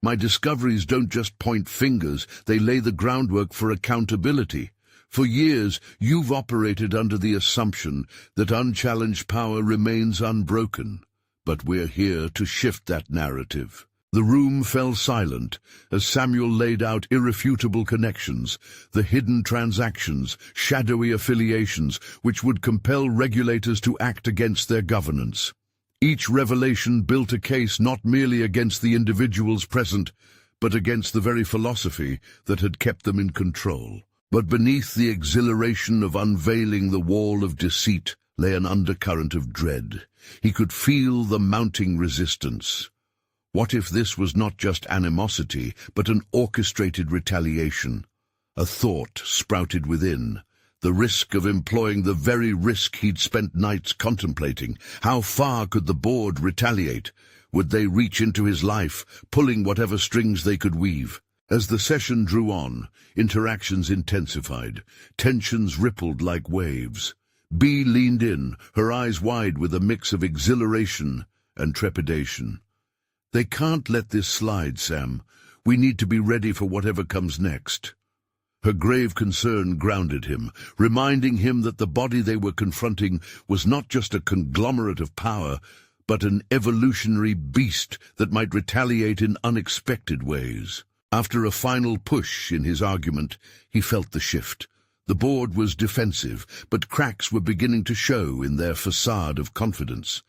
My discoveries don't just point fingers, they lay the groundwork for accountability. For years, you've operated under the assumption that unchallenged power remains unbroken, but we're here to shift that narrative." The room fell silent as Samuel laid out irrefutable connections, the hidden transactions, shadowy affiliations, which would compel regulators to act against their governance. Each revelation built a case not merely against the individuals present, but against the very philosophy that had kept them in control. But beneath the exhilaration of unveiling the wall of deceit lay an undercurrent of dread. He could feel the mounting resistance. What if this was not just animosity, but an orchestrated retaliation? A thought sprouted within, the risk of employing the very risk he'd spent nights contemplating. How far could the board retaliate? Would they reach into his life, pulling whatever strings they could weave? As the session drew on, interactions intensified, tensions rippled like waves. Bea leaned in, her eyes wide with a mix of exhilaration and trepidation. "They can't let this slide, Sam. We need to be ready for whatever comes next." Her grave concern grounded him, reminding him that the body they were confronting was not just a conglomerate of power, but an evolutionary beast that might retaliate in unexpected ways. After a final push in his argument, he felt the shift. The board was defensive, but cracks were beginning to show in their facade of confidence.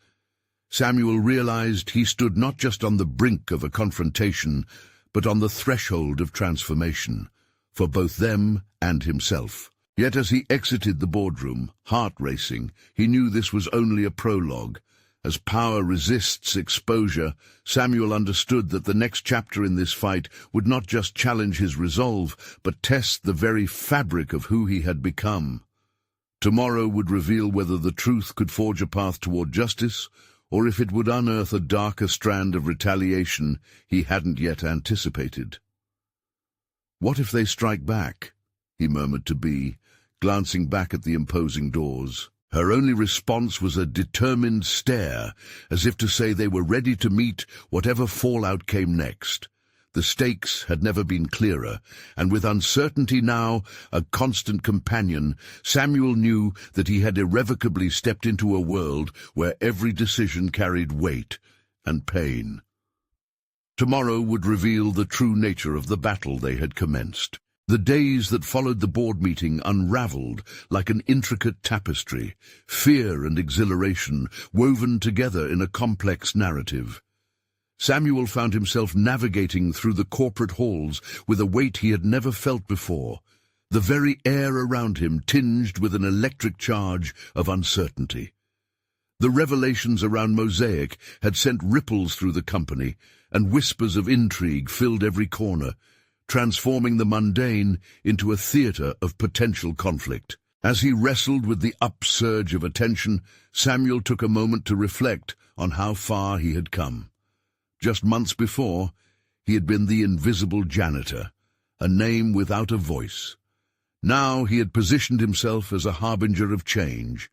Samuel realized he stood not just on the brink of a confrontation, but on the threshold of transformation, for both them and himself. Yet as he exited the boardroom, heart racing, he knew this was only a prologue. As power resists exposure, Samuel understood that the next chapter in this fight would not just challenge his resolve, but test the very fabric of who he had become. Tomorrow would reveal whether the truth could forge a path toward justice, or if it would unearth a darker strand of retaliation he hadn't yet anticipated. "What if they strike back?" he murmured to Bea, glancing back at the imposing doors. Her only response was a determined stare, as if to say they were ready to meet whatever fallout came next. The stakes had never been clearer, and with uncertainty now a constant companion, Samuel knew that he had irrevocably stepped into a world where every decision carried weight and pain. Tomorrow would reveal the true nature of the battle they had commenced. The days that followed the board meeting unraveled like an intricate tapestry, fear and exhilaration woven together in a complex narrative. Samuel found himself navigating through the corporate halls with a weight he had never felt before, the very air around him tinged with an electric charge of uncertainty. The revelations around Mosaic had sent ripples through the company, and whispers of intrigue filled every corner. transforming the mundane into a theater of potential conflict. As he wrestled with the upsurge of attention, Samuel took a moment to reflect on how far he had come. Just months before, he had been the invisible janitor, a name without a voice. Now he had positioned himself as a harbinger of change,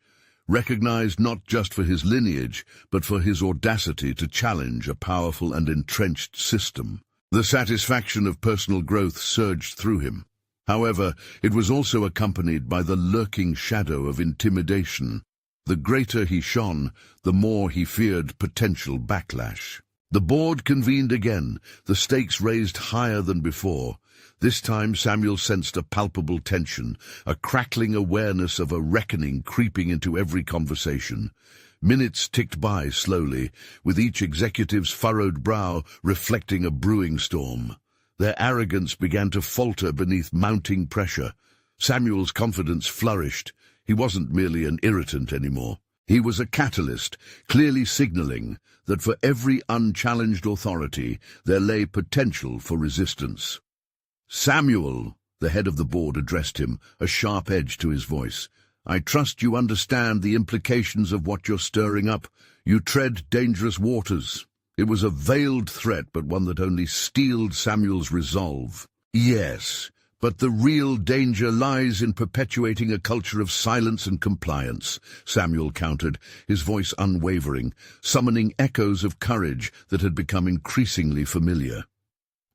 recognized not just for his lineage, but for his audacity to challenge a powerful and entrenched system. The satisfaction of personal growth surged through him. However, it was also accompanied by the lurking shadow of intimidation. The greater he shone, the more he feared potential backlash. The board convened again, the stakes raised higher than before. This time Samuel sensed a palpable tension, a crackling awareness of a reckoning creeping into every conversation. Minutes ticked by slowly, with each executive's furrowed brow reflecting a brewing storm. Their arrogance began to falter beneath mounting pressure. Samuel's confidence flourished. He wasn't merely an irritant anymore. He was a catalyst, clearly signaling that for every unchallenged authority there lay potential for resistance. "Samuel," the head of the board addressed him, a sharp edge to his voice. "I trust you understand the implications of what you're stirring up. You tread dangerous waters." It was a veiled threat, but one that only steeled Samuel's resolve. "Yes, but the real danger lies in perpetuating a culture of silence and compliance," Samuel countered, his voice unwavering, summoning echoes of courage that had become increasingly familiar.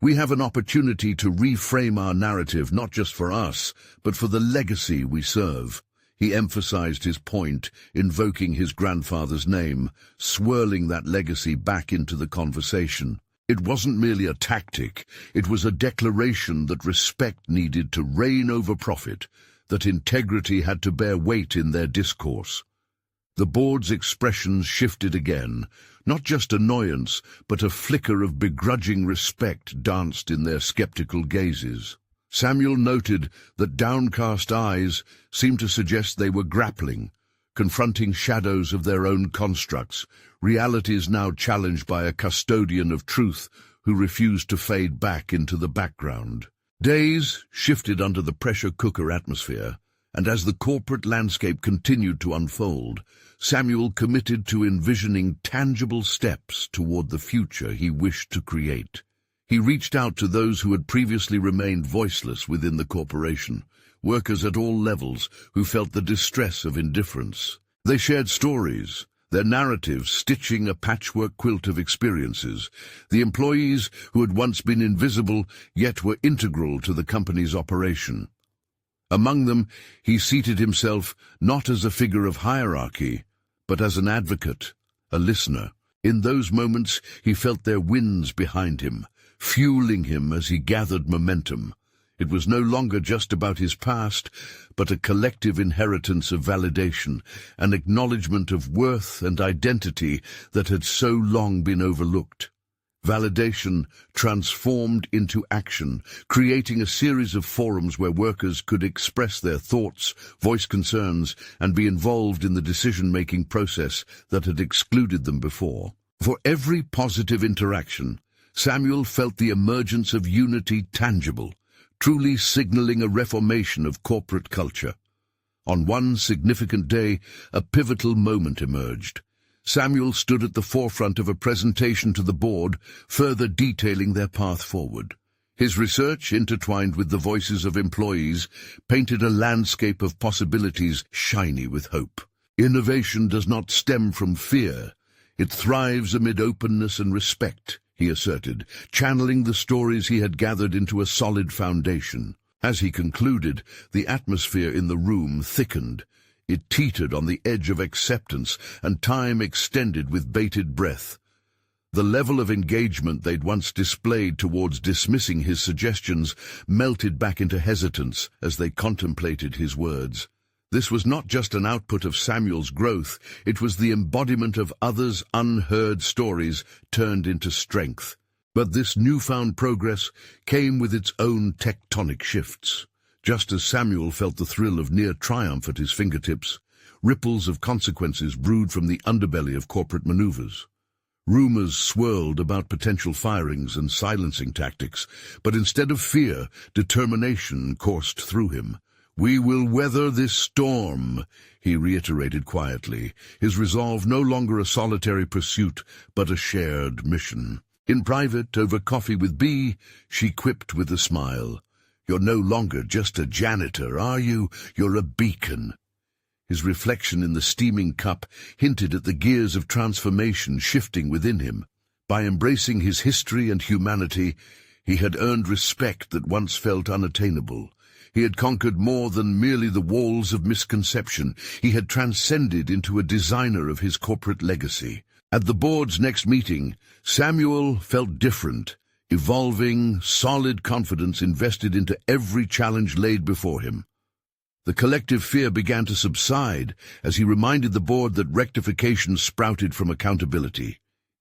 "We have an opportunity to reframe our narrative, not just for us, but for the legacy we serve." He emphasized his point, invoking his grandfather's name, swirling that legacy back into the conversation. It wasn't merely a tactic, it was a declaration that respect needed to reign over profit, that integrity had to bear weight in their discourse. The board's expressions shifted again. Not just annoyance, but a flicker of begrudging respect danced in their skeptical gazes. Samuel noted that downcast eyes seemed to suggest they were grappling, confronting shadows of their own constructs, realities now challenged by a custodian of truth who refused to fade back into the background. Days shifted under the pressure cooker atmosphere, and as the corporate landscape continued to unfold, Samuel committed to envisioning tangible steps toward the future he wished to create. He reached out to those who had previously remained voiceless within the corporation, workers at all levels who felt the distress of indifference. They shared stories, their narratives stitching a patchwork quilt of experiences, the employees who had once been invisible yet were integral to the company's operation. Among them, he seated himself not as a figure of hierarchy, but as an advocate, a listener. In those moments, he felt their winds behind him, fueling him as he gathered momentum. It was no longer just about his past, but a collective inheritance of validation, an acknowledgement of worth and identity that had so long been overlooked. Validation transformed into action, creating a series of forums where workers could express their thoughts, voice concerns, and be involved in the decision-making process that had excluded them before. For every positive interaction, Samuel felt the emergence of unity tangible, truly signaling a reformation of corporate culture. On one significant day, a pivotal moment emerged. Samuel stood at the forefront of a presentation to the board, further detailing their path forward. His research, intertwined with the voices of employees, painted a landscape of possibilities shiny with hope. Innovation does not stem from fear. It thrives amid openness and respect, he asserted, channeling the stories he had gathered into a solid foundation. As he concluded, the atmosphere in the room thickened. It teetered on the edge of acceptance, and time extended with bated breath. The level of engagement they'd once displayed towards dismissing his suggestions melted back into hesitance as they contemplated his words. This was not just an output of Samuel's growth, it was the embodiment of others' unheard stories turned into strength. But this newfound progress came with its own tectonic shifts. Just as Samuel felt the thrill of near triumph at his fingertips, ripples of consequences brewed from the underbelly of corporate maneuvers. Rumors swirled about potential firings and silencing tactics, but instead of fear, determination coursed through him. "We will weather this storm," he reiterated quietly, his resolve no longer a solitary pursuit, but a shared mission. In private, over coffee with B, she quipped with a smile, "You're no longer just a janitor, are you? You're a beacon." His reflection in the steaming cup hinted at the gears of transformation shifting within him. By embracing his history and humanity, he had earned respect that once felt unattainable. He had conquered more than merely the walls of misconception. He had transcended into a designer of his corporate legacy. At the board's next meeting, Samuel felt different, evolving, solid confidence invested into every challenge laid before him. The collective fear began to subside as he reminded the board that rectification sprouted from accountability.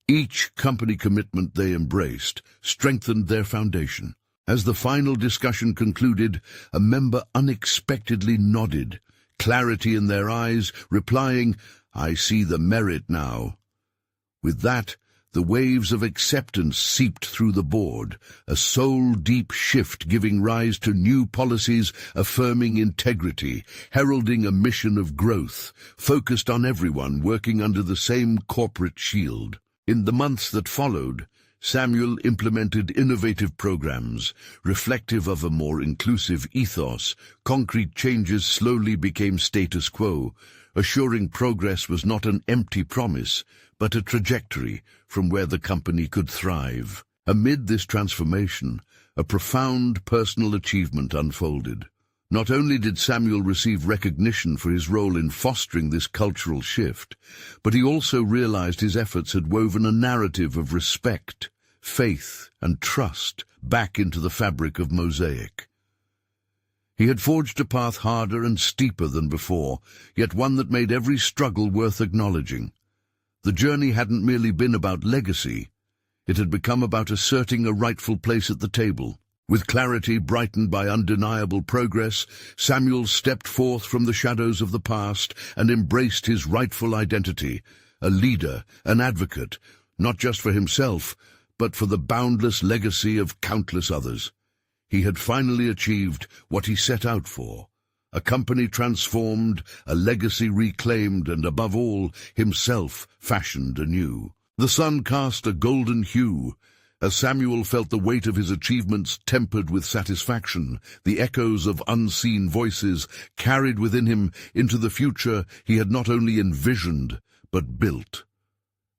Each company commitment they embraced strengthened their foundation. As the final discussion concluded, a member unexpectedly nodded, clarity in their eyes, replying, "I see the merit now." With that, the waves of acceptance seeped through the board, a soul-deep shift giving rise to new policies affirming integrity, heralding a mission of growth, focused on everyone working under the same corporate shield. In the months that followed, Samuel implemented innovative programs, reflective of a more inclusive ethos. Concrete changes slowly became status quo, assuring progress was not an empty promise, but a trajectory from where the company could thrive. Amid this transformation, a profound personal achievement unfolded. Not only did Samuel receive recognition for his role in fostering this cultural shift, but he also realized his efforts had woven a narrative of respect, faith, and trust back into the fabric of Mosaic. He had forged a path harder and steeper than before, yet one that made every struggle worth acknowledging. The journey hadn't merely been about legacy, it had become about asserting a rightful place at the table. With clarity brightened by undeniable progress, Samuel stepped forth from the shadows of the past and embraced his rightful identity, a leader, an advocate, not just for himself, but for the boundless legacy of countless others. He had finally achieved what he set out for. A company transformed, a legacy reclaimed, and above all, himself fashioned anew. The sun cast a golden hue. As Samuel felt the weight of his achievements tempered with satisfaction, the echoes of unseen voices carried within him into the future he had not only envisioned, but built.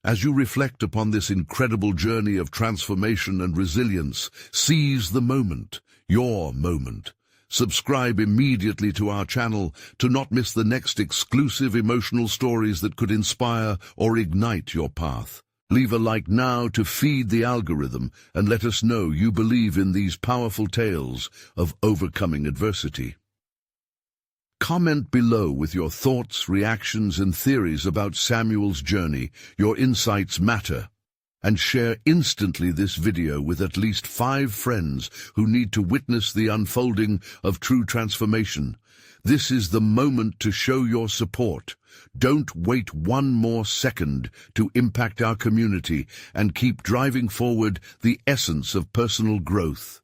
As you reflect upon this incredible journey of transformation and resilience, seize the moment, your moment. Subscribe immediately to our channel to not miss the next exclusive emotional stories that could inspire or ignite your path. Leave a like now to feed the algorithm and let us know you believe in these powerful tales of overcoming adversity. Comment below with your thoughts, reactions, and theories about Samuel's journey. Your insights matter. And share instantly this video with at least 5 friends who need to witness the unfolding of true transformation. This is the moment to show your support. Don't wait one more second to impact our community and keep driving forward the essence of personal growth.